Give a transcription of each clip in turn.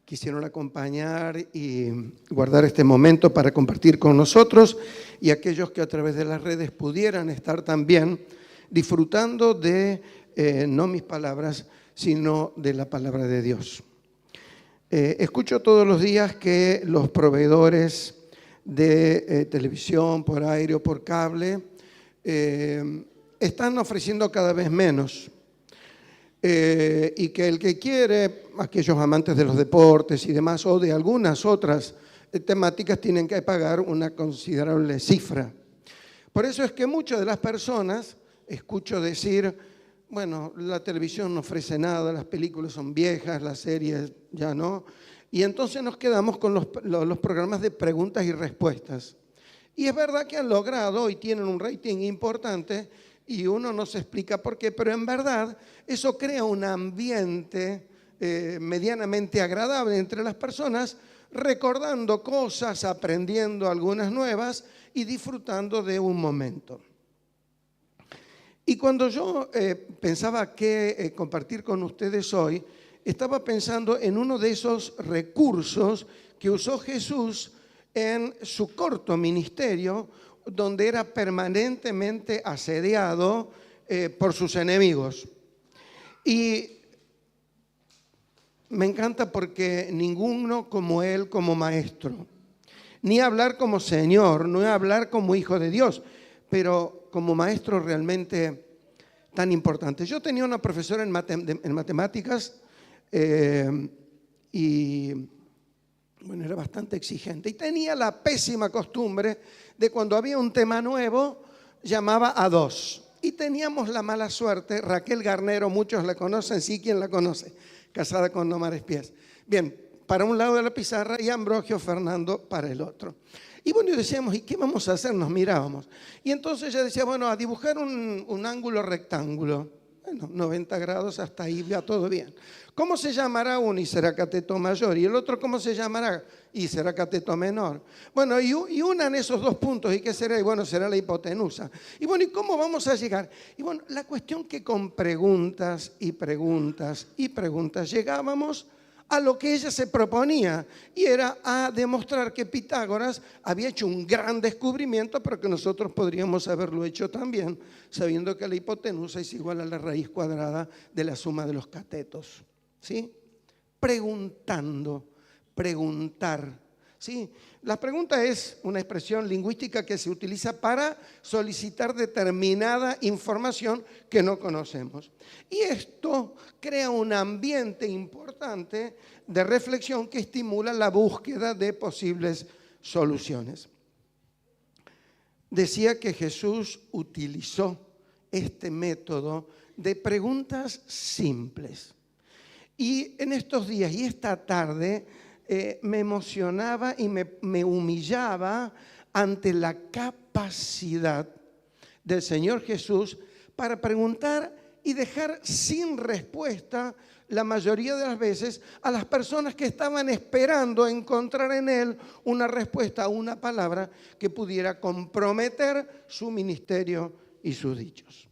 quisieron acompañar y guardar este momento para compartir con nosotros, y aquellos que a través de las redes pudieran estar también disfrutando de no mis palabras, sino de la palabra de Dios. Escucho todos los días que los proveedores de televisión por aire o por cable están ofreciendo cada vez menos. Y que el que quiere, aquellos amantes de los deportes y demás, o de algunas otras temáticas, tienen que pagar una considerable cifra. Por eso es que muchas de las personas escucho decir, bueno, la televisión no ofrece nada, las películas son viejas, las series ya no, y entonces nos quedamos con los programas de preguntas y respuestas. Y es verdad que han logrado y tienen un rating importante, y uno no se explica por qué, pero en verdad eso crea un ambiente medianamente agradable entre las personas, recordando cosas, aprendiendo algunas nuevas y disfrutando de un momento. Y cuando yo pensaba qué compartir con ustedes hoy, estaba pensando en uno de esos recursos que usó Jesús en su corto ministerio, donde era permanentemente asediado por sus enemigos. Y me encanta porque ninguno como él como maestro, ni hablar como Señor, no hablar como Hijo de Dios, pero como maestro realmente tan importante. Yo tenía una profesora en matemáticas y bueno, era bastante exigente, y tenía la pésima costumbre de cuando había un tema nuevo, llamaba a dos. Y teníamos la mala suerte, Raquel Garnero, muchos la conocen, sí, ¿quién la conoce? Casada con Omar Espiés. Bien, para un lado de la pizarra y Ambrogio Fernando para el otro. Y bueno, y decíamos, ¿y qué vamos a hacer? Nos mirábamos. Y entonces ella decía, bueno, a dibujar un ángulo rectángulo. Bueno, 90 grados, hasta ahí va todo bien. ¿Cómo se llamará uno? Y será cateto mayor. ¿Y el otro cómo se llamará? Y será cateto menor. Bueno, y unan esos dos puntos. ¿Y qué será? Y bueno, será la hipotenusa. Y bueno, ¿y cómo vamos a llegar? Y bueno, la cuestión que con preguntas y preguntas y preguntas llegábamos a lo que ella se proponía, y era a demostrar que Pitágoras había hecho un gran descubrimiento, pero que nosotros podríamos haberlo hecho también, sabiendo que la hipotenusa es igual a la raíz cuadrada de la suma de los catetos. ¿Sí? Preguntando, preguntar. ¿Sí? La pregunta es una expresión lingüística que se utiliza para solicitar determinada información que no conocemos. Y esto crea un ambiente importante de reflexión que estimula la búsqueda de posibles soluciones. Decía que Jesús utilizó este método de preguntas simples. Y en estos días y esta tarde me emocionaba y me humillaba ante la capacidad del Señor Jesús para preguntar y dejar sin respuesta la mayoría de las veces a las personas que estaban esperando encontrar en Él una respuesta, una palabra que pudiera comprometer su ministerio y sus dichos.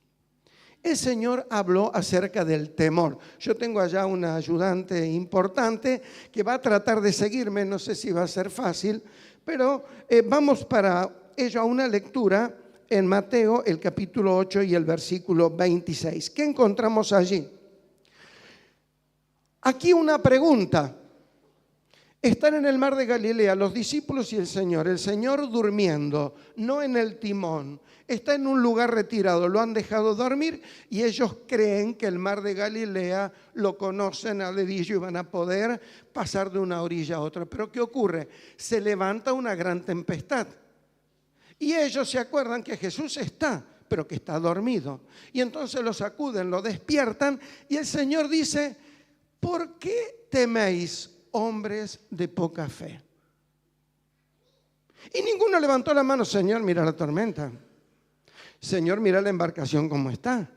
El Señor habló acerca del temor. Yo tengo allá una ayudante importante que va a tratar de seguirme, no sé si va a ser fácil, pero vamos para ello a una lectura en Mateo, el capítulo 8 y el versículo 26. ¿Qué encontramos allí? Aquí una pregunta. Están en el mar de Galilea los discípulos y el Señor durmiendo, no en el timón, está en un lugar retirado, lo han dejado dormir y ellos creen que el mar de Galilea lo conocen al dedillo y van a poder pasar de una orilla a otra. Pero ¿qué ocurre? Se levanta una gran tempestad y ellos se acuerdan que Jesús está, pero que está dormido. Y entonces lo sacuden, lo despiertan y el Señor dice, ¿por qué teméis, hombres de poca fe? Y ninguno levantó la mano, Señor, mira la tormenta. Señor, mira la embarcación cómo está.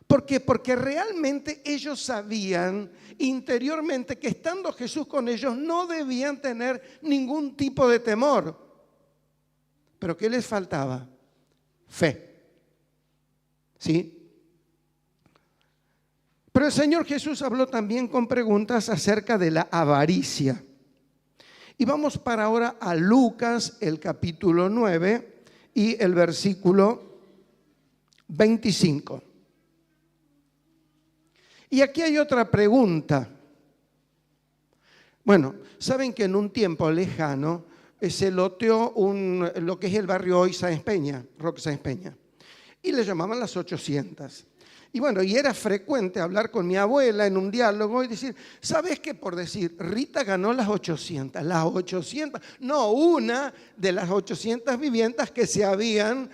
¿Por qué? Porque realmente ellos sabían interiormente que estando Jesús con ellos no debían tener ningún tipo de temor. ¿Pero qué les faltaba? Fe. ¿Sí? Pero el Señor Jesús habló también con preguntas acerca de la avaricia. Y vamos para ahora a Lucas, el capítulo 9 y el versículo 25. Y aquí hay otra pregunta. Bueno, saben que en un tiempo lejano se loteó lo que es el barrio hoy Sáenz Peña, Roque Sáenz Peña, y le llamaban las 800. Y bueno, y era frecuente hablar con mi abuela en un diálogo y decir, ¿sabes qué? Por decir, Rita ganó las 800, no una de las 800 viviendas que se habían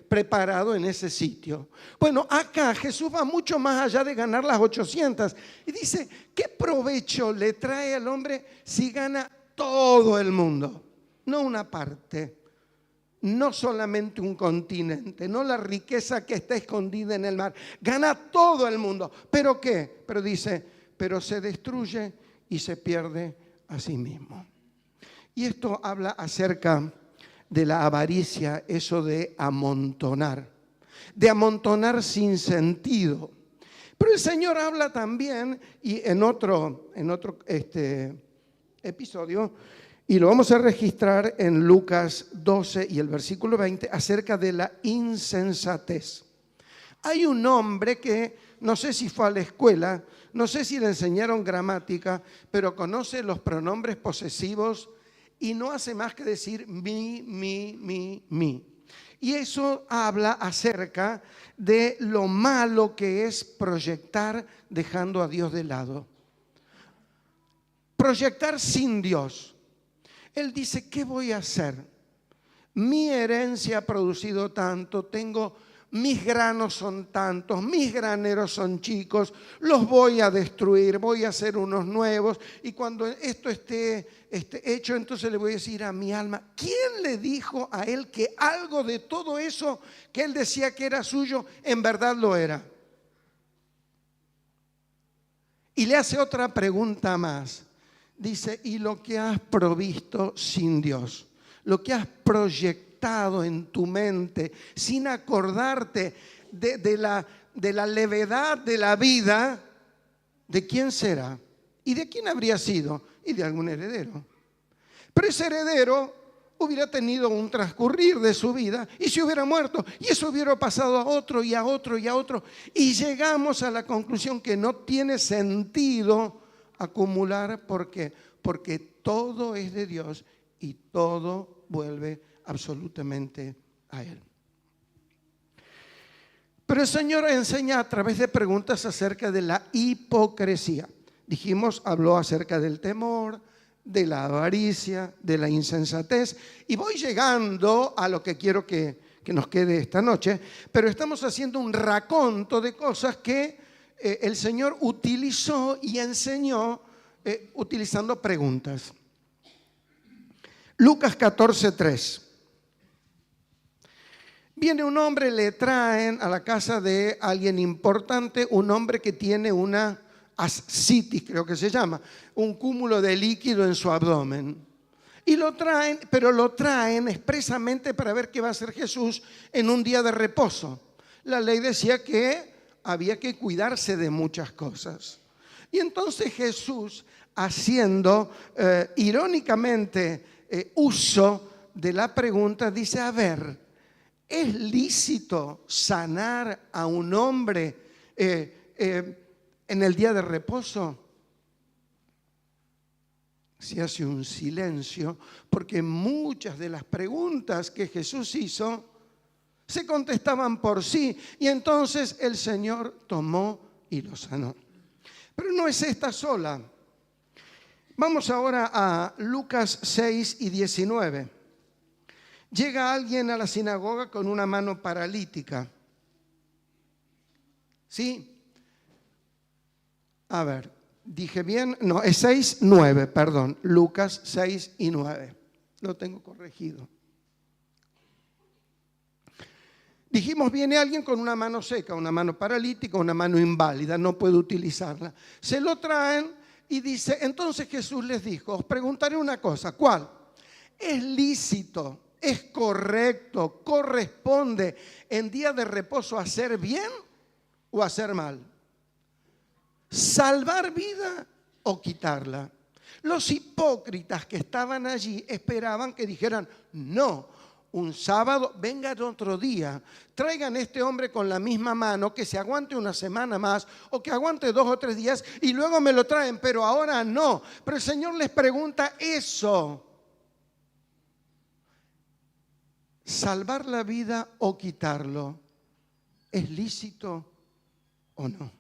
preparado en ese sitio. Bueno, acá Jesús va mucho más allá de ganar las 800 y dice, ¿qué provecho le trae al hombre si gana todo el mundo? No una parte. No solamente un continente, no la riqueza que está escondida en el mar. Gana todo el mundo. ¿Pero qué? Pero dice, pero se destruye y se pierde a sí mismo. Y esto habla acerca de la avaricia, eso de amontonar sin sentido. Pero el Señor habla también, y en otro episodio, y lo vamos a registrar en Lucas 12 y el versículo 20, acerca de la insensatez. Hay un hombre que no sé si fue a la escuela, no sé si le enseñaron gramática, pero conoce los pronombres posesivos y no hace más que decir mi, mi. Y eso habla acerca de lo malo que es proyectar dejando a Dios de lado. Proyectar sin Dios. Él dice, ¿qué voy a hacer? Mi herencia ha producido tanto, mis granos son tantos, mis graneros son chicos, los voy a destruir, voy a hacer unos nuevos y cuando esto esté hecho, entonces le voy a decir a mi alma, ¿quién le dijo a él que algo de todo eso que él decía que era suyo, en verdad lo era? Y le hace otra pregunta más. Dice, y lo que has provisto sin Dios, lo que has proyectado en tu mente sin acordarte de la levedad de la vida, ¿de quién será? ¿Y de quién habría sido? Y de algún heredero. Pero ese heredero hubiera tenido un transcurrir de su vida y se hubiera muerto. Y eso hubiera pasado a otro y a otro y a otro. Y llegamos a la conclusión que no tiene sentido acumular. ¿Por qué? Porque todo es de Dios y todo vuelve absolutamente a Él. Pero el Señor enseña a través de preguntas acerca de la hipocresía. Dijimos, habló acerca del temor, de la avaricia, de la insensatez. Y voy llegando a lo que quiero que nos quede esta noche, pero estamos haciendo un raconto de cosas que el Señor utilizó y enseñó utilizando preguntas. Lucas 14:3. Viene un hombre, le traen a la casa de alguien importante, un hombre que tiene una ascitis, creo que se llama, un cúmulo de líquido en su abdomen. Y lo traen, pero lo traen expresamente para ver qué va a hacer Jesús en un día de reposo. La ley decía que había que cuidarse de muchas cosas. Y entonces Jesús, haciendo irónicamente uso de la pregunta, dice, a ver, ¿es lícito sanar a un hombre en el día de reposo? Se hace un silencio porque muchas de las preguntas que Jesús hizo se contestaban por sí y entonces el Señor tomó y lo sanó. Pero no es esta sola. Vamos ahora a Lucas 6 y 19. Llega alguien a la sinagoga con una mano paralítica. ¿Sí? A ver, dije bien. No, es 6, 9, perdón. Lucas 6 y 9. Lo tengo corregido. Dijimos, viene alguien con una mano seca, una mano paralítica, una mano inválida, no puede utilizarla. Se lo traen y dice, entonces Jesús les dijo, os preguntaré una cosa, ¿cuál? ¿Es lícito, es correcto, corresponde en día de reposo hacer bien o hacer mal? salvar vida o quitarla. Los hipócritas que estaban allí esperaban que dijeran, no, un sábado, vengan otro día, traigan a este hombre con la misma mano, que se aguante una semana más o que aguante 2 o 3 días y luego me lo traen, pero ahora no. Pero el Señor les pregunta eso. ¿Salvar la vida o quitarlo es lícito o no?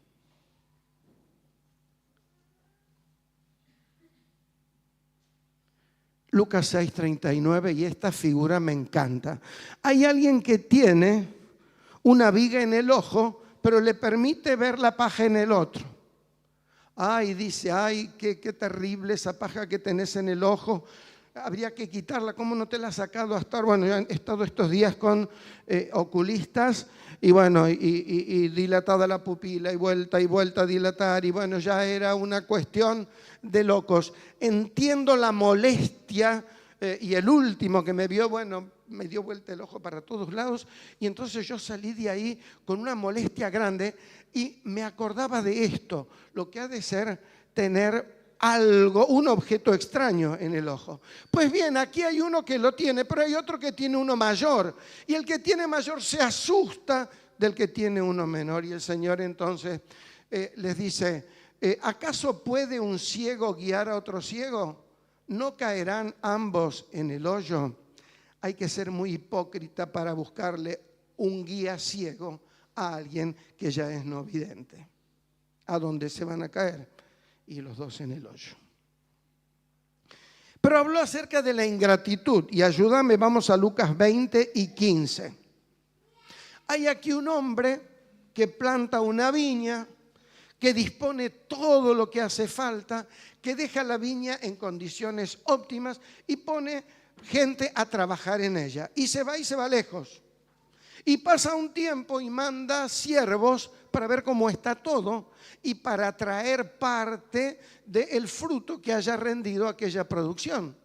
Lucas 6:39, y esta figura me encanta. Hay alguien que tiene una viga en el ojo, pero le permite ver la paja en el otro. Ay, dice, ay, qué terrible esa paja que tenés en el ojo. Habría que quitarla. ¿Cómo no te la has sacado hasta ahora? Bueno, yo he estado estos días con oculistas y bueno, y dilatada la pupila y vuelta a dilatar y bueno, ya era una cuestión de locos. Entiendo la molestia y el último que me vio, bueno, me dio vuelta el ojo para todos lados y entonces yo salí de ahí con una molestia grande y me acordaba de esto, lo que ha de ser tener algo, un objeto extraño en el ojo. Pues bien, aquí hay uno que lo tiene, pero hay otro que tiene uno mayor. Y el que tiene mayor se asusta del que tiene uno menor. Y el Señor entonces les dice, ¿acaso puede un ciego guiar a otro ciego? ¿No caerán ambos en el hoyo? Hay que ser muy hipócrita para buscarle un guía ciego a alguien que ya es no vidente. ¿A dónde se van a caer? Y los dos en el hoyo. Pero habló acerca de la ingratitud. Y ayúdame, vamos a Lucas 20 y 15. Hay aquí un hombre que planta una viña, que dispone todo lo que hace falta, que deja la viña en condiciones óptimas y pone gente a trabajar en ella. Y se va lejos. Y pasa un tiempo y manda siervos para ver cómo está todo y para traer parte del fruto que haya rendido aquella producción.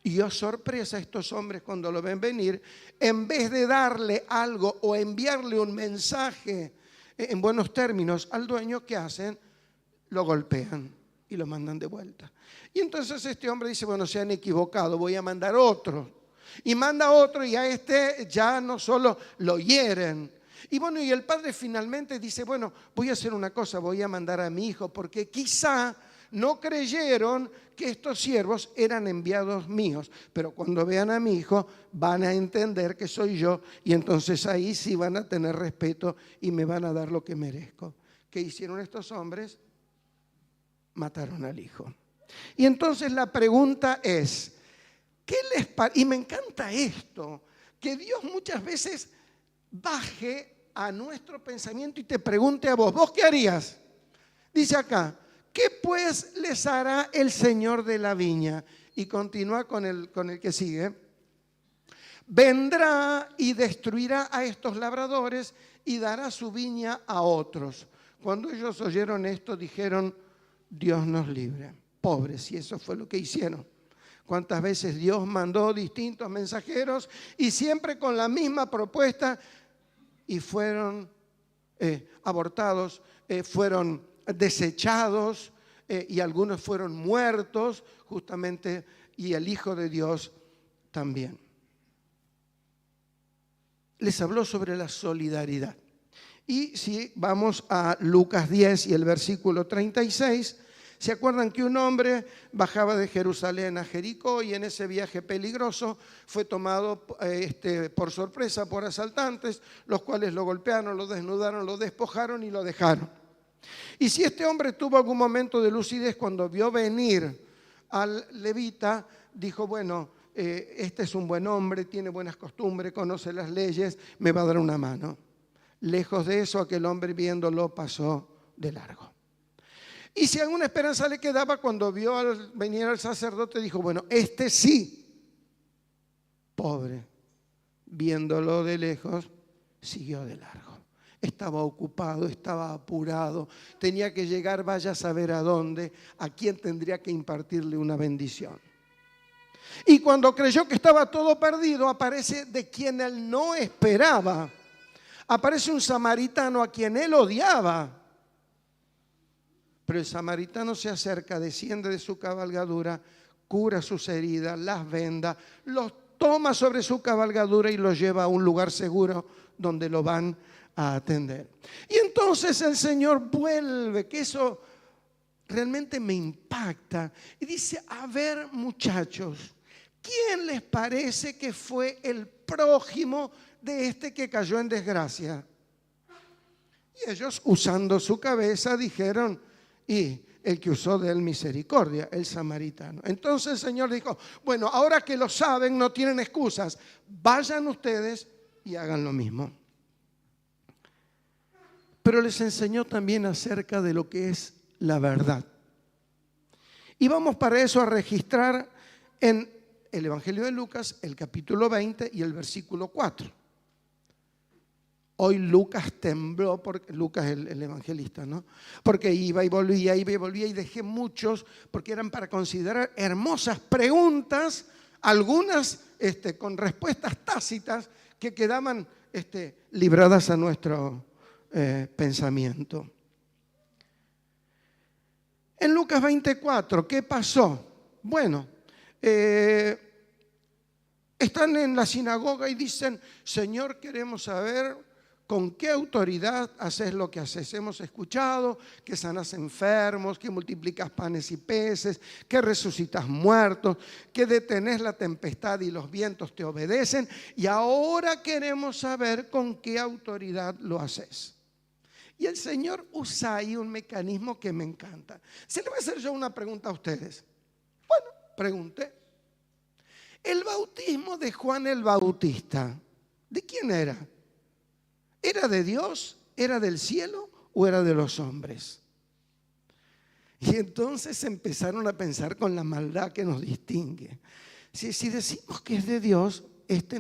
Y oh sorpresa, estos hombres cuando lo ven venir, en vez de darle algo o enviarle un mensaje en buenos términos al dueño, ¿qué hacen? Lo golpean y lo mandan de vuelta. Y entonces este hombre dice, bueno, se han equivocado, voy a mandar otro. Y manda otro y a este ya no solo lo hieren. Y bueno, y el padre finalmente dice, bueno, voy a hacer una cosa, voy a mandar a mi hijo, porque quizá no creyeron que estos siervos eran enviados míos, pero cuando vean a mi hijo van a entender que soy yo y entonces ahí sí van a tener respeto y me van a dar lo que merezco. ¿Qué hicieron estos hombres? Mataron al hijo. Y entonces la pregunta es, ¿qué les parece? Y me encanta esto, que Dios muchas veces baje a nuestro pensamiento y te pregunte a vos, ¿vos qué harías? Dice acá, ¿qué pues les hará el Señor de la viña? Y continúa con el que sigue. Vendrá y destruirá a estos labradores y dará su viña a otros. Cuando ellos oyeron esto, dijeron, Dios nos libre. Pobres, y eso fue lo que hicieron. Cuántas veces Dios mandó distintos mensajeros y siempre con la misma propuesta y fueron abortados, fueron desechados y algunos fueron muertos justamente y el Hijo de Dios también. Les habló sobre la solidaridad. Y si vamos a Lucas 10 y el versículo 36, ¿se acuerdan que un hombre bajaba de Jerusalén a Jericó y en ese viaje peligroso fue tomado por sorpresa por asaltantes, los cuales lo golpearon, lo desnudaron, lo despojaron y lo dejaron? Y si este hombre tuvo algún momento de lucidez cuando vio venir al levita, dijo, bueno, este es un buen hombre, tiene buenas costumbres, conoce las leyes, me va a dar una mano. Lejos de eso, aquel hombre viéndolo pasó de largo. Y si alguna esperanza le quedaba, cuando vio venir al sacerdote, dijo, bueno, este sí, pobre, viéndolo de lejos, siguió de largo. Estaba ocupado, estaba apurado, tenía que llegar, vaya a saber a dónde, a quién tendría que impartirle una bendición. Y cuando creyó que estaba todo perdido, aparece de quien él no esperaba. Aparece un samaritano a quien él odiaba. Pero el samaritano se acerca, desciende de su cabalgadura, cura sus heridas, las venda, los toma sobre su cabalgadura y los lleva a un lugar seguro donde lo van a atender. Y entonces el Señor vuelve, que eso realmente me impacta, y dice: a ver, muchachos, ¿quién les parece que fue el prójimo de este que cayó en desgracia? Y ellos, usando su cabeza, dijeron: y el que usó de él misericordia, el samaritano. Entonces el Señor dijo: bueno, ahora que lo saben, no tienen excusas, vayan ustedes y hagan lo mismo. Pero les enseñó también acerca de lo que es la verdad. Y vamos para eso a registrar en el Evangelio de Lucas, el capítulo 20 y el versículo 4. Hoy Lucas tembló, porque Lucas el evangelista, ¿no? Porque iba y volvía y dejé muchos, porque eran para considerar hermosas preguntas, algunas con respuestas tácitas que quedaban libradas a nuestro pensamiento. En Lucas 24, ¿qué pasó? Bueno, están en la sinagoga y dicen: Señor, queremos saber con qué autoridad haces lo que haces. Hemos escuchado que sanas enfermos, que multiplicas panes y peces, que resucitas muertos, que detenés la tempestad y los vientos te obedecen, y ahora queremos saber con qué autoridad lo haces. Y el Señor usa ahí un mecanismo que me encanta. Se le voy a hacer yo una pregunta a ustedes. Bueno, pregunté. El bautismo de Juan el Bautista, ¿de quién era? ¿Era de Dios? ¿Era del cielo? ¿O era de los hombres? Y entonces empezaron a pensar con la maldad que nos distingue. Si decimos que es de Dios,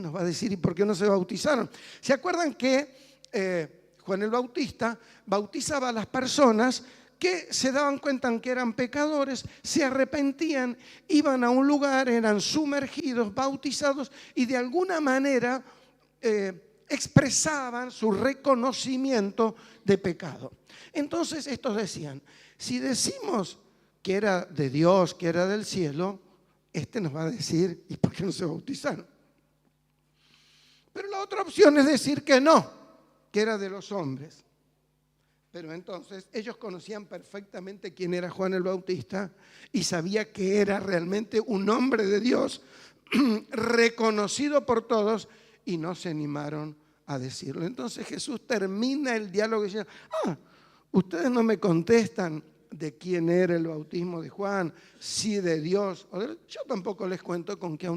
nos va a decir: ¿y por qué no se bautizaron? ¿Se acuerdan que Juan el Bautista bautizaba a las personas que se daban cuenta que eran pecadores, se arrepentían, iban a un lugar, eran sumergidos, bautizados y de alguna manera expresaban su reconocimiento de pecado? Entonces estos decían: si decimos que era de Dios, que era del cielo, nos va a decir: ¿y por qué no se bautizaron? Pero la otra opción es decir que no, que era de los hombres. Pero entonces ellos conocían perfectamente quién era Juan el Bautista y sabía que era realmente un hombre de Dios reconocido por todos, y no se animaron a decirlo. Entonces Jesús termina el diálogo diciendo: ustedes no me contestan de quién era el bautismo de Juan, si de Dios o de... Yo tampoco les cuento con qué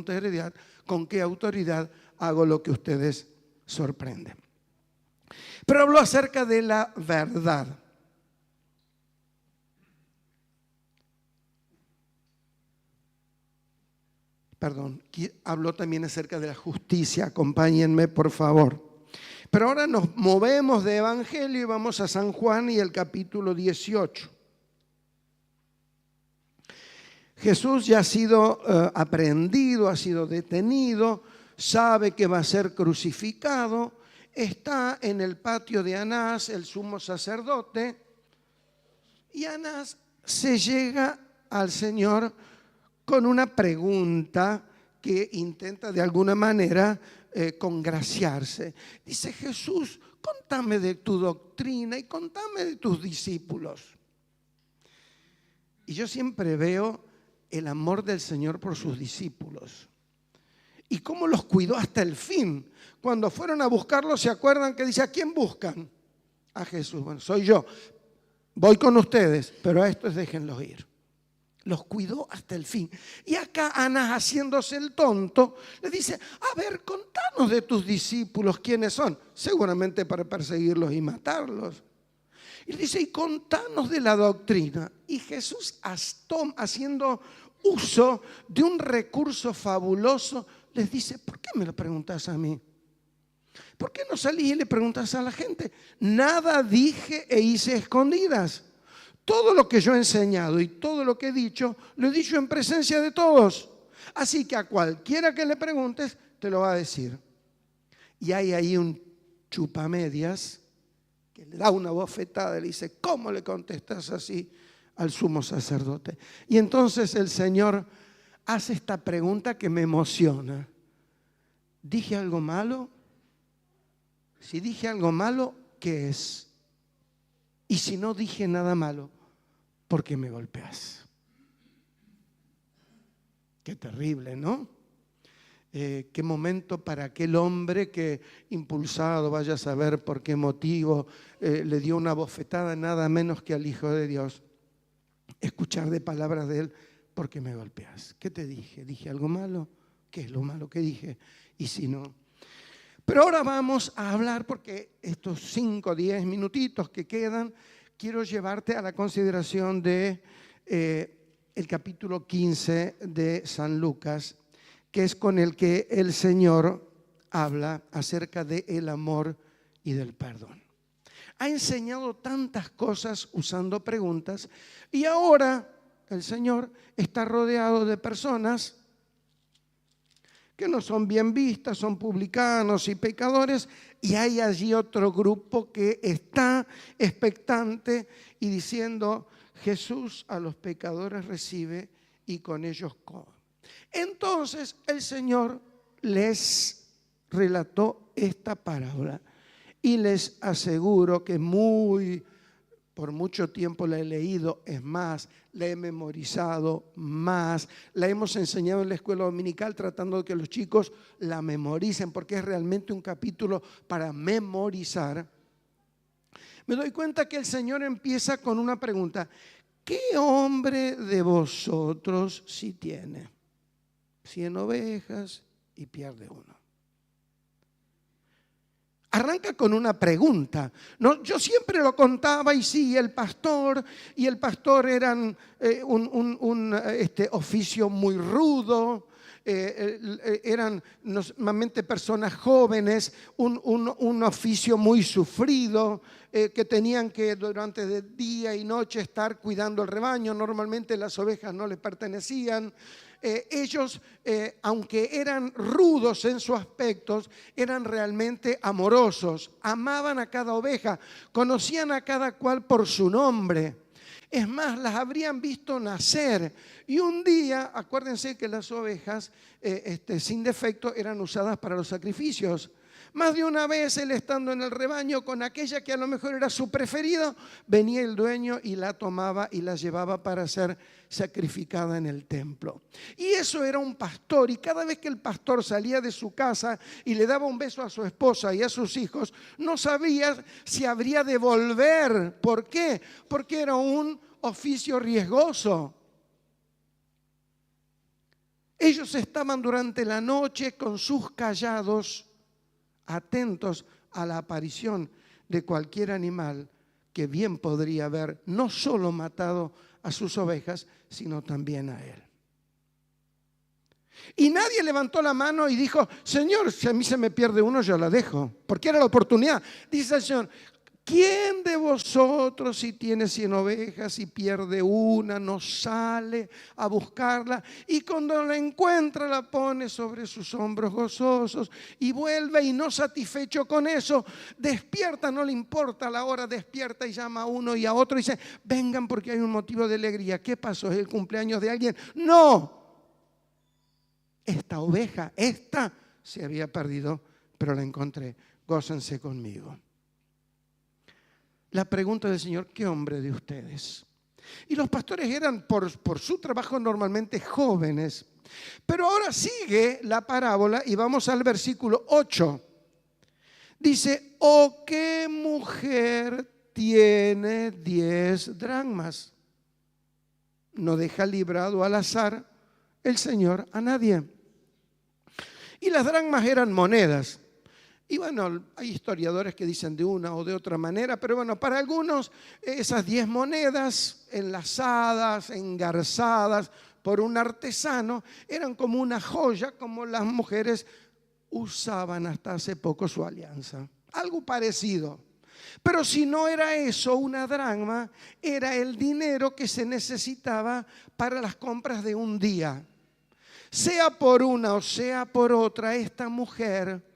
autoridad hago lo que ustedes sorprenden. Pero habló acerca de la verdad. Perdón, habló también acerca de la justicia. Acompáñenme, por favor. Pero ahora nos movemos de evangelio y vamos a San Juan y el capítulo 18. Jesús ya ha sido aprehendido, ha sido detenido, sabe que va a ser crucificado, está en el patio de Anás, el sumo sacerdote, y Anás se llega al Señor con una pregunta que intenta de alguna manera congraciarse. Dice: Jesús, contame de tu doctrina y contame de tus discípulos. Y yo siempre veo el amor del Señor por sus discípulos y cómo los cuidó hasta el fin. Cuando fueron a buscarlo, ¿se acuerdan que dice: ¿a quién buscan? A Jesús. Bueno, soy yo, voy con ustedes, pero a estos déjenlos ir. Los cuidó hasta el fin. Y acá Anás, haciéndose el tonto, le dice: a ver, contanos de tus discípulos, ¿quiénes son? Seguramente para perseguirlos y matarlos. Y le dice: y contanos de la doctrina. Y Jesús, haciendo uso de un recurso fabuloso, les dice: ¿por qué me lo preguntas a mí? ¿Por qué no salís y le preguntas a la gente? Nada dije e hice escondidas. Todo lo que yo he enseñado y todo lo que he dicho, lo he dicho en presencia de todos. Así que a cualquiera que le preguntes, te lo va a decir. Y hay ahí un chupamedias que le da una bofetada y le dice: ¿cómo le contestas así al sumo sacerdote. Y entonces el Señor hace esta pregunta que me emociona. ¿Dije algo malo? Si dije algo malo, ¿qué es? Y si no dije nada malo, ¿por qué me golpeas? Qué terrible, ¿no? Qué momento para aquel hombre que, impulsado, vaya a saber por qué motivo, le dio una bofetada nada menos que al Hijo de Dios. Escuchar de palabras de él, ¿por qué me golpeas? ¿Qué te dije? ¿Dije algo malo? ¿Qué es lo malo que dije? Y si no. Pero ahora vamos a hablar, porque estos 5 o 10 minutitos que quedan, quiero llevarte a la consideración de el capítulo 15 de San Lucas, que es con el que el Señor habla acerca del amor y del perdón. Ha enseñado tantas cosas usando preguntas y ahora el Señor está rodeado de personas que no son bien vistas, son publicanos y pecadores, y hay allí otro grupo que está expectante y diciendo: Jesús a los pecadores recibe y con ellos come. Entonces el Señor les relató esta parábola y les aseguro que por mucho tiempo la he leído, es más, la he memorizado más, la hemos enseñado en la escuela dominical tratando de que los chicos la memoricen porque es realmente un capítulo para memorizar. Me doy cuenta que el Señor empieza con una pregunta: ¿qué hombre de vosotros si tiene 100 ovejas y pierde una? Arranca con una pregunta. No, yo siempre lo contaba y sí, el pastor eran un oficio muy rudo, eran normalmente personas jóvenes, un oficio muy sufrido, que tenían que durante día y noche estar cuidando el rebaño. Normalmente las ovejas no les pertenecían. Ellos, aunque eran rudos en sus aspectos, eran realmente amorosos, amaban a cada oveja, conocían a cada cual por su nombre. Es más, las habrían visto nacer. Y un día, acuérdense que las ovejas sin defecto eran usadas para los sacrificios. Más de una vez él, estando en el rebaño con aquella que a lo mejor era su preferida, venía el dueño y la tomaba y la llevaba para ser sacrificada en el templo. Y eso era un pastor, y cada vez que el pastor salía de su casa y le daba un beso a su esposa y a sus hijos, no sabía si habría de volver. ¿Por qué? Porque era un oficio riesgoso. Ellos estaban durante la noche con sus callados, atentos a la aparición de cualquier animal que bien podría haber no solo matado a sus ovejas, sino también a él. Y nadie levantó la mano y dijo: Señor, si a mí se me pierde uno, yo la dejo, porque era la oportunidad. Dice el Señor: ¿quién de vosotros, si tiene 100 ovejas y pierde una, no sale a buscarla y cuando la encuentra la pone sobre sus hombros gozosos y vuelve, y no satisfecho con eso, despierta, no le importa la hora, despierta y llama a uno y a otro y dice: vengan porque hay un motivo de alegría? ¿Qué pasó? ¿Es el cumpleaños de alguien? No, esta oveja, se había perdido, pero la encontré, gócense conmigo. La pregunta del Señor: ¿qué hombre de ustedes? Y los pastores eran por su trabajo normalmente jóvenes. Pero ahora sigue la parábola y vamos al versículo 8. Dice: ¿o qué mujer tiene 10 dracmas? No deja librado al azar el Señor a nadie. Y las dracmas eran monedas. Y bueno, hay historiadores que dicen de una o de otra manera, pero bueno, para algunos esas 10 monedas enlazadas, engarzadas por un artesano, eran como una joya, como las mujeres usaban hasta hace poco su alianza. Algo parecido. Pero si no era eso, una dracma era el dinero que se necesitaba para las compras de un día. Sea por una o sea por otra, esta mujer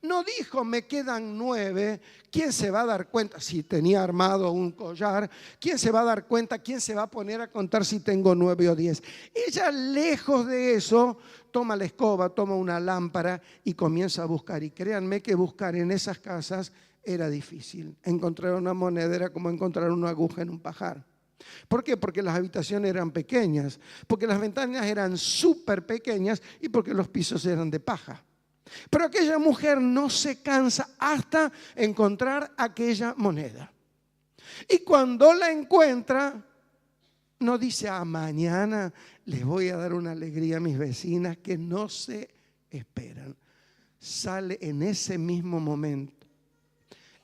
No dijo, me quedan 9, ¿quién se va a dar cuenta si tenía armado un collar? ¿Quién se va a dar cuenta? ¿Quién se va a poner a contar si tengo 9 o 10? Ella, lejos de eso, toma la escoba, toma una lámpara y comienza a buscar. Y créanme que buscar en esas casas era difícil. Encontrar una moneda era como encontrar una aguja en un pajar. ¿Por qué? Porque las habitaciones eran pequeñas, porque las ventanas eran súper pequeñas y porque los pisos eran de paja. Pero aquella mujer no se cansa hasta encontrar aquella moneda. Y cuando la encuentra, no dice, mañana les voy a dar una alegría a mis vecinas que no se esperan. Sale en ese mismo momento.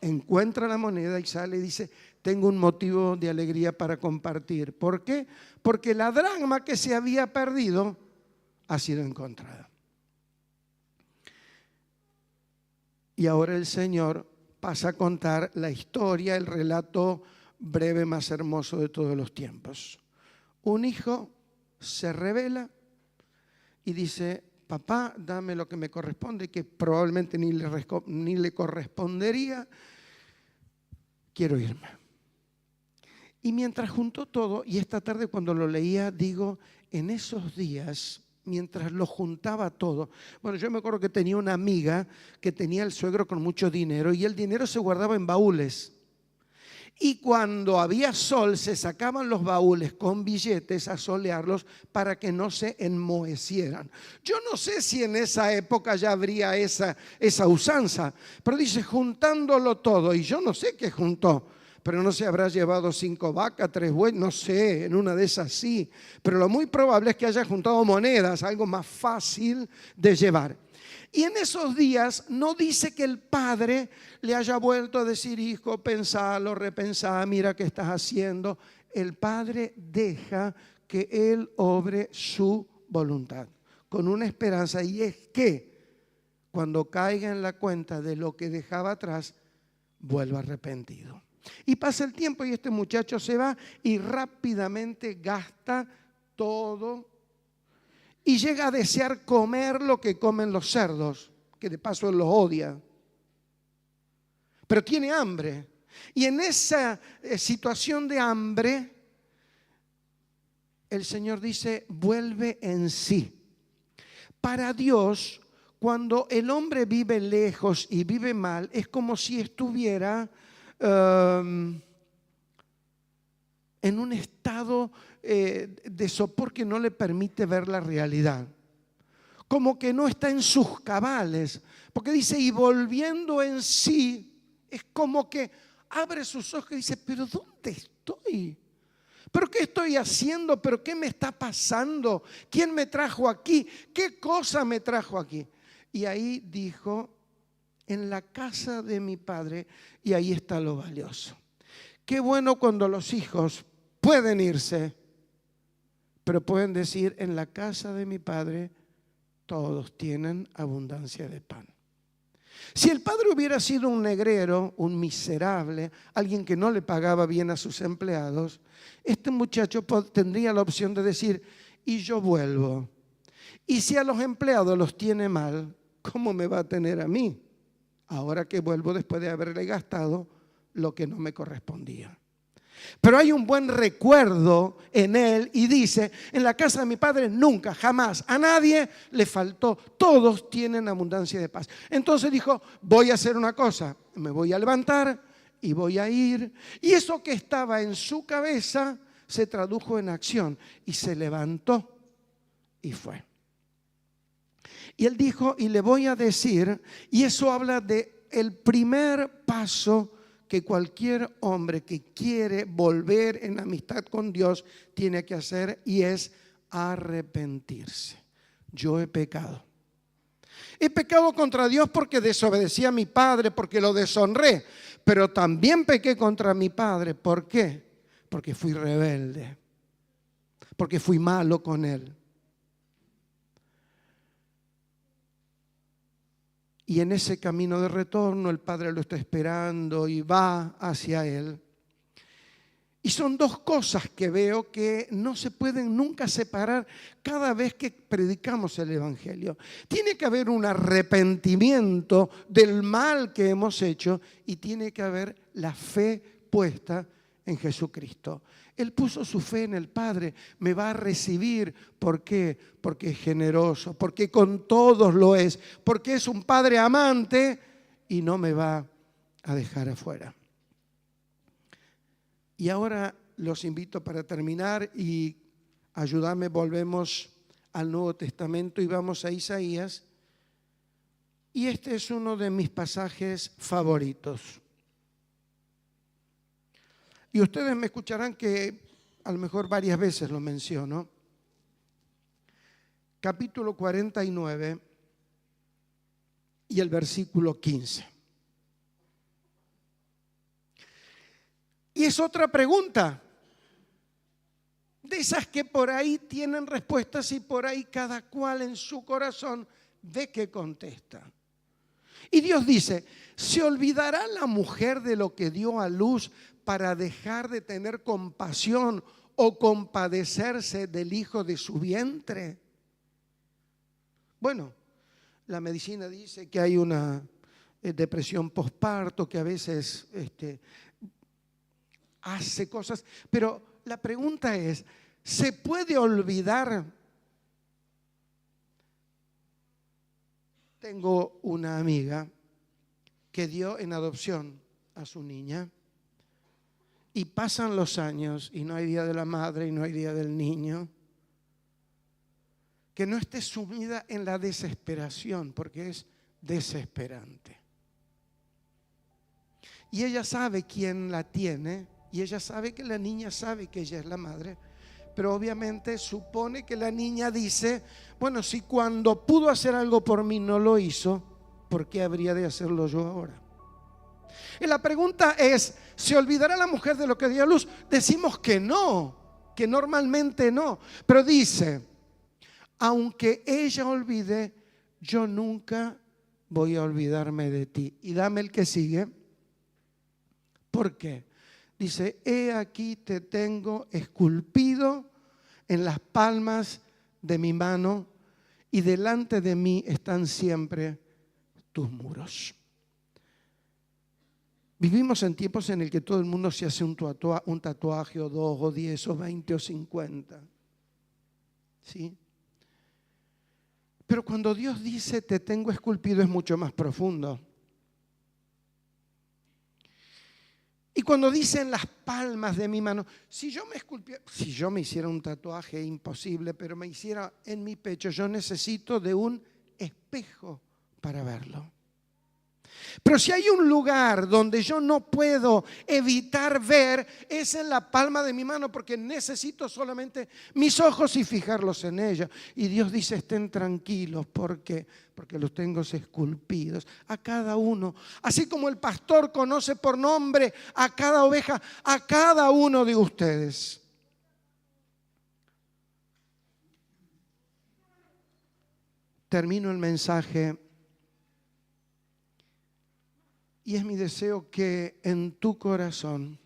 Encuentra la moneda y sale y dice, tengo un motivo de alegría para compartir. ¿Por qué? Porque la dracma que se había perdido ha sido encontrada. Y ahora el Señor pasa a contar la historia, el relato breve más hermoso de todos los tiempos. Un hijo se revela y dice, papá, dame lo que me corresponde, que probablemente ni le correspondería, quiero irme. Y mientras juntó todo, y esta tarde cuando lo leía, digo, en esos días, mientras lo juntaba todo, bueno, yo me acuerdo que tenía una amiga que tenía el suegro con mucho dinero y el dinero se guardaba en baúles. Y cuando había sol se sacaban los baúles con billetes a solearlos para que no se enmohecieran. Yo no sé si en esa época ya habría esa usanza, pero dice juntándolo todo, y yo no sé qué juntó. Pero no se habrá llevado 5 vacas, 3 bueyes, no sé, en una de esas sí. Pero lo muy probable es que haya juntado monedas, algo más fácil de llevar. Y en esos días no dice que el padre le haya vuelto a decir, hijo, pensalo, repensá, mira qué estás haciendo. El padre deja que él obre su voluntad, con una esperanza, y es que cuando caiga en la cuenta de lo que dejaba atrás, vuelva arrepentido. Y pasa el tiempo y este muchacho se va y rápidamente gasta todo y llega a desear comer lo que comen los cerdos, que de paso él los odia. Pero tiene hambre. Y en esa situación de hambre, el Señor dice, vuelve en sí. Para Dios, cuando el hombre vive lejos y vive mal, es como si estuviera en un estado de sopor que no le permite ver la realidad. Como que no está en sus cabales. Porque dice, y volviendo en sí, es como que abre sus ojos y dice, pero ¿dónde estoy? ¿Pero qué estoy haciendo? ¿Pero qué me está pasando? ¿Quién me trajo aquí? ¿Qué cosa me trajo aquí? Y ahí dijo, en la casa de mi padre, y ahí está lo valioso. Qué bueno cuando los hijos pueden irse, pero pueden decir, en la casa de mi padre todos tienen abundancia de pan. Si el padre hubiera sido un negrero, un miserable, alguien que no le pagaba bien a sus empleados, este muchacho tendría la opción de decir, y yo vuelvo. Y si a los empleados los tiene mal, ¿cómo me va a tener a mí? Ahora que vuelvo después de haberle gastado lo que no me correspondía. Pero hay un buen recuerdo en él y dice, en la casa de mi padre nunca, jamás, a nadie le faltó. Todos tienen abundancia de paz. Entonces dijo, voy a hacer una cosa, me voy a levantar y voy a ir. Y eso que estaba en su cabeza se tradujo en acción y se levantó y fue. Y él dijo, y le voy a decir, y eso habla de el primer paso que cualquier hombre que quiere volver en amistad con Dios tiene que hacer, y es arrepentirse. Yo he pecado. He pecado contra Dios porque desobedecí a mi padre, porque lo deshonré, pero también pequé contra mi padre. ¿Por qué? Porque fui rebelde, porque fui malo con él. Y en ese camino de retorno el padre lo está esperando y va hacia él. Y son dos cosas que veo que no se pueden nunca separar cada vez que predicamos el Evangelio. Tiene que haber un arrepentimiento del mal que hemos hecho y tiene que haber la fe puesta en Jesucristo. Él puso su fe en el Padre, me va a recibir. ¿Por qué? Porque es generoso, porque con todos lo es, porque es un Padre amante y no me va a dejar afuera. Y ahora los invito para terminar y ayúdame, volvemos al Nuevo Testamento y vamos a Isaías. Y este es uno de mis pasajes favoritos. Y ustedes me escucharán que a lo mejor varias veces lo menciono. Capítulo 49 y el versículo 15. Y es otra pregunta, de esas que por ahí tienen respuestas y por ahí cada cual en su corazón ve que contesta. Y Dios dice, ¿se olvidará la mujer de lo que dio a luz para dejar de tener compasión o compadecerse del hijo de su vientre? Bueno, la medicina dice que hay una depresión posparto, que a veces hace cosas, pero la pregunta es, ¿se puede olvidar? Tengo una amiga que dio en adopción a su niña y pasan los años y no hay día de la madre y no hay día del niño. Que no esté sumida en la desesperación, porque es desesperante. Y ella sabe quién la tiene. Y ella sabe que la niña sabe que ella es la madre, pero obviamente supone que la niña dice, bueno, si cuando pudo hacer algo por mí no lo hizo, ¿por qué habría de hacerlo yo ahora? Y la pregunta es, ¿se olvidará la mujer de lo que dio a luz? Decimos que no, que normalmente no, pero dice, aunque ella olvide, yo nunca voy a olvidarme de ti. Y dame el que sigue. ¿Por qué? Dice, he aquí te tengo esculpido en las palmas de mi mano y delante de mí están siempre tus muros. Vivimos en tiempos en el que todo el mundo se hace un tatuaje o 2 o 10 o 20 o 50. ¿Sí? Pero cuando Dios dice te tengo esculpido es mucho más profundo. Y cuando dicen las palmas de mi mano, si yo me hiciera un tatuaje, imposible, pero me hiciera en mi pecho, yo necesito de un espejo para verlo. Pero si hay un lugar donde yo no puedo evitar ver, es en la palma de mi mano, porque necesito solamente mis ojos y fijarlos en ella. Y Dios dice, estén tranquilos, porque los tengo esculpidos a cada uno. Así como el pastor conoce por nombre a cada oveja, a cada uno de ustedes. Termino el mensaje. Y es mi deseo que en tu corazón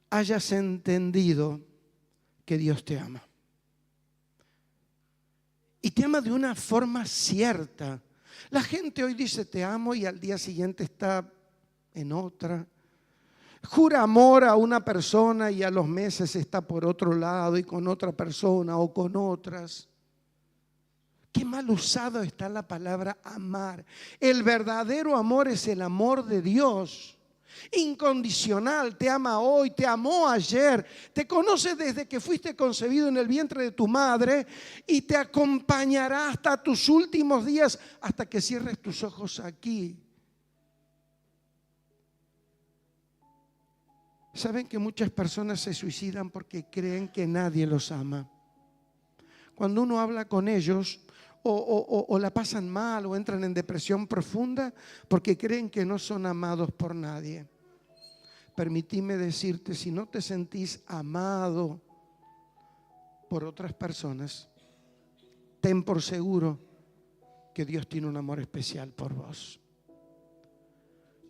hayas entendido que Dios te ama. Y te ama de una forma cierta. La gente hoy dice te amo y al día siguiente está en otra. Jura amor a una persona y a los meses está por otro lado y con otra persona o con otras. Qué mal usado está la palabra amar. El verdadero amor es el amor de Dios. Incondicional, te ama hoy, te amó ayer, te conoce desde que fuiste concebido en el vientre de tu madre y te acompañará hasta tus últimos días, hasta que cierres tus ojos aquí. ¿Saben que muchas personas se suicidan porque creen que nadie los ama? Cuando uno habla con ellos, o la pasan mal o entran en depresión profunda porque creen que no son amados por nadie. Permitime decirte, si no te sentís amado por otras personas, ten por seguro que Dios tiene un amor especial por vos.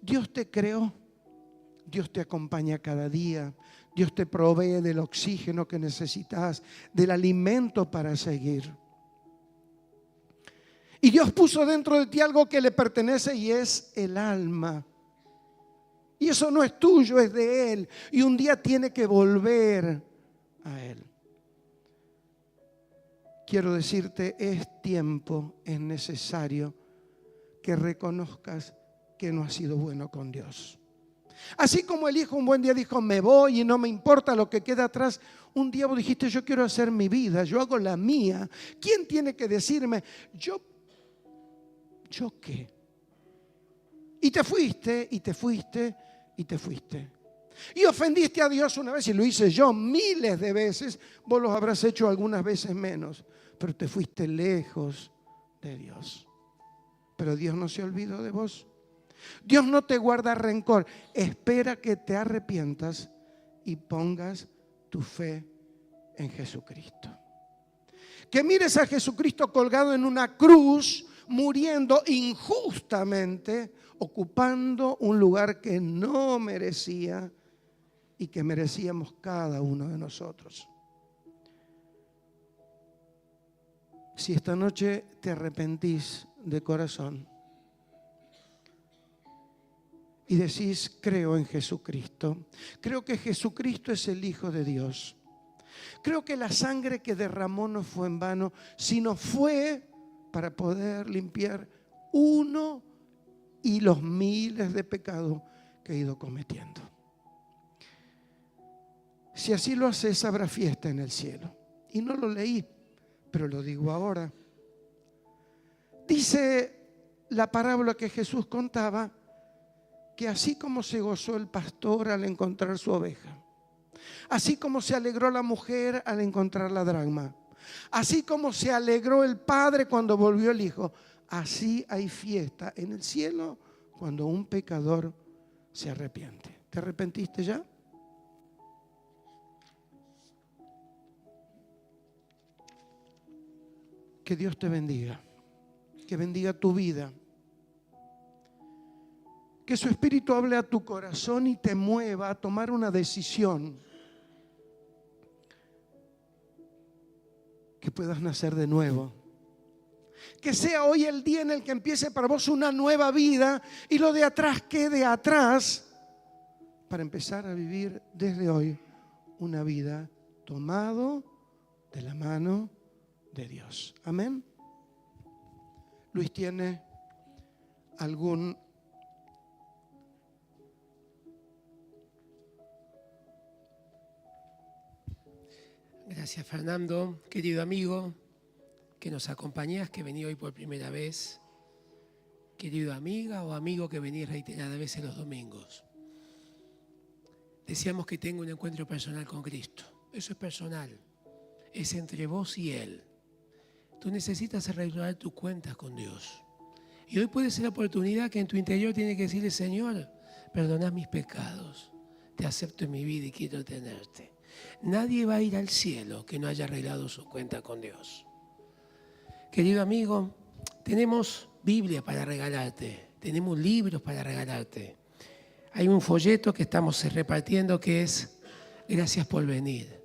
Dios te creó Dios te acompaña cada día. Dios te provee del oxígeno que necesitas, del alimento para seguir. Y Dios puso dentro de ti algo que le pertenece y es el alma. Y eso no es tuyo, es de Él. Y un día tiene que volver a Él. Quiero decirte, es tiempo, es necesario que reconozcas que no has sido bueno con Dios. Así como el hijo un buen día dijo, me voy y no me importa lo que queda atrás. Un día vos dijiste, yo quiero hacer mi vida, yo hago la mía. ¿Quién tiene que decirme, yo qué? Y te fuiste, y te fuiste, y te fuiste. Y ofendiste a Dios una vez, y lo hice yo miles de veces. Vos lo habrás hecho algunas veces menos, pero te fuiste lejos de Dios. Pero Dios no se olvidó de vos. Dios no te guarda rencor. Espera que te arrepientas y pongas tu fe en Jesucristo. Que mires a Jesucristo colgado en una cruz, muriendo injustamente, ocupando un lugar que no merecía y que merecíamos cada uno de nosotros. Si esta noche te arrepentís de corazón y decís, creo en Jesucristo, creo que Jesucristo es el Hijo de Dios, creo que la sangre que derramó no fue en vano, sino fue para poder limpiar uno y los miles de pecados que he ido cometiendo. Si así lo haces, habrá fiesta en el cielo. Y no lo leí, pero lo digo ahora. Dice la parábola que Jesús contaba, que así como se gozó el pastor al encontrar su oveja, así como se alegró la mujer al encontrar la dracma, así como se alegró el padre cuando volvió el hijo, así hay fiesta en el cielo cuando un pecador se arrepiente. ¿Te arrepentiste ya? Que Dios te bendiga, que bendiga tu vida. Que su Espíritu hable a tu corazón y te mueva a tomar una decisión. Que puedas nacer de nuevo. Que sea hoy el día en el que empiece para vos una nueva vida y lo de atrás quede atrás para empezar a vivir desde hoy una vida tomado de la mano de Dios. Amén. Luis tiene algún Gracias, Fernando, querido amigo, que nos acompañás, que venís hoy por primera vez, querido amiga o amigo que venís reiteradas veces los domingos. Deseamos que tenga un encuentro personal con Cristo. Eso es personal, es entre vos y Él. Tú necesitas arreglar tus cuentas con Dios. Y hoy puede ser la oportunidad que en tu interior tienes que decirle, Señor, perdona mis pecados, te acepto en mi vida y quiero tenerte. Nadie va a ir al cielo que no haya arreglado su cuenta con Dios. Querido amigo, tenemos Biblia para regalarte, tenemos libros para regalarte. Hay un folleto que estamos repartiendo que es Gracias por venir.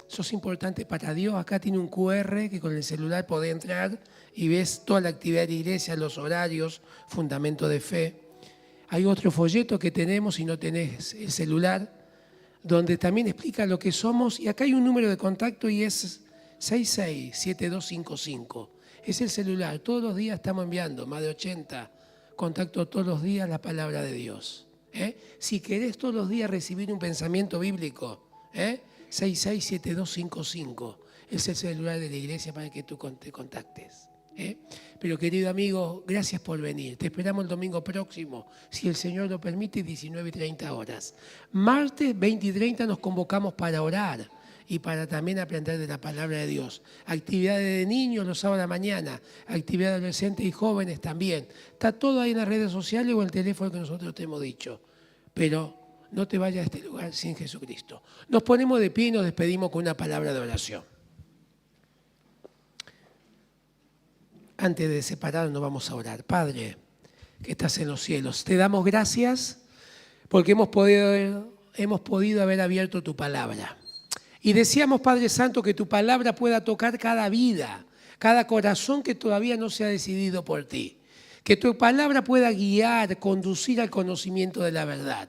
Sos importante para Dios. Acá tiene un QR que con el celular podés entrar y ves toda la actividad de la iglesia, los horarios, fundamento de fe. Hay otro folleto que tenemos, si no tenés el celular, donde también explica lo que somos, y acá hay un número de contacto y es 667255. Es el celular. Todos los días estamos enviando más de 80 contactos todos los días la palabra de Dios. Si querés todos los días recibir un pensamiento bíblico, 667255 es el celular de la iglesia para que tú te contactes. Pero querido amigo, gracias por venir. Te esperamos el domingo próximo, si el Señor lo permite, 19:30 horas. Martes 20:30 nos convocamos para orar y para también aprender de la palabra de Dios. Actividades de niños los sábados a la mañana, actividades de adolescentes y jóvenes también. Está todo ahí en las redes sociales o en el teléfono que nosotros te hemos dicho. Pero no te vayas a este lugar sin Jesucristo. Nos ponemos de pie y nos despedimos con una palabra de oración. Antes de separarnos vamos a orar. Padre, que estás en los cielos, te damos gracias porque hemos podido haber abierto tu palabra. Y deseamos, Padre Santo, que tu palabra pueda tocar cada vida, cada corazón que todavía no se ha decidido por ti. Que tu palabra pueda guiar, conducir al conocimiento de la verdad.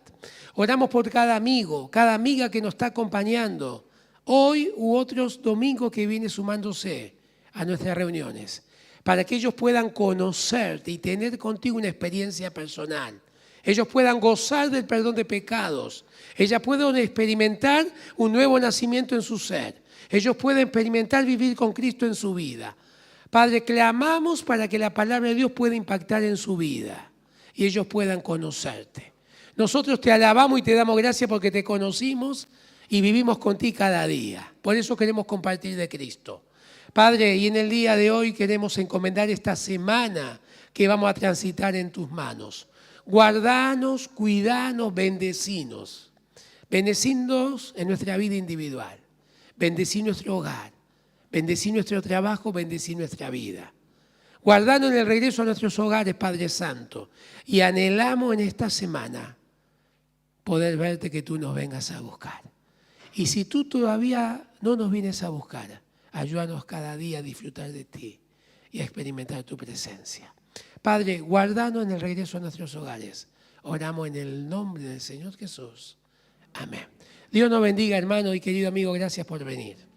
Oramos por cada amigo, cada amiga que nos está acompañando, hoy u otros domingos que viene sumándose a nuestras reuniones, para que ellos puedan conocerte y tener contigo una experiencia personal. Ellos puedan gozar del perdón de pecados. Ellas puedan experimentar un nuevo nacimiento en su ser. Ellos pueden experimentar vivir con Cristo en su vida. Padre, clamamos para que la palabra de Dios pueda impactar en su vida y ellos puedan conocerte. Nosotros te alabamos y te damos gracias porque te conocimos y vivimos contigo cada día. Por eso queremos compartir de Cristo. Padre, y en el día de hoy queremos encomendar esta semana que vamos a transitar en tus manos. Guardanos, cuidanos, bendecinos. Bendecinos en nuestra vida individual. Bendecir nuestro hogar. Bendecir nuestro trabajo, bendecir nuestra vida. Guardanos en el regreso a nuestros hogares, Padre Santo. Y anhelamos en esta semana poder verte que tú nos vengas a buscar. Y si tú todavía no nos vienes a buscar, ayúdanos cada día a disfrutar de ti y a experimentar tu presencia. Padre, guardanos en el regreso a nuestros hogares. Oramos en el nombre del Señor Jesús. Amén. Dios nos bendiga, hermano y querido amigo. Gracias por venir.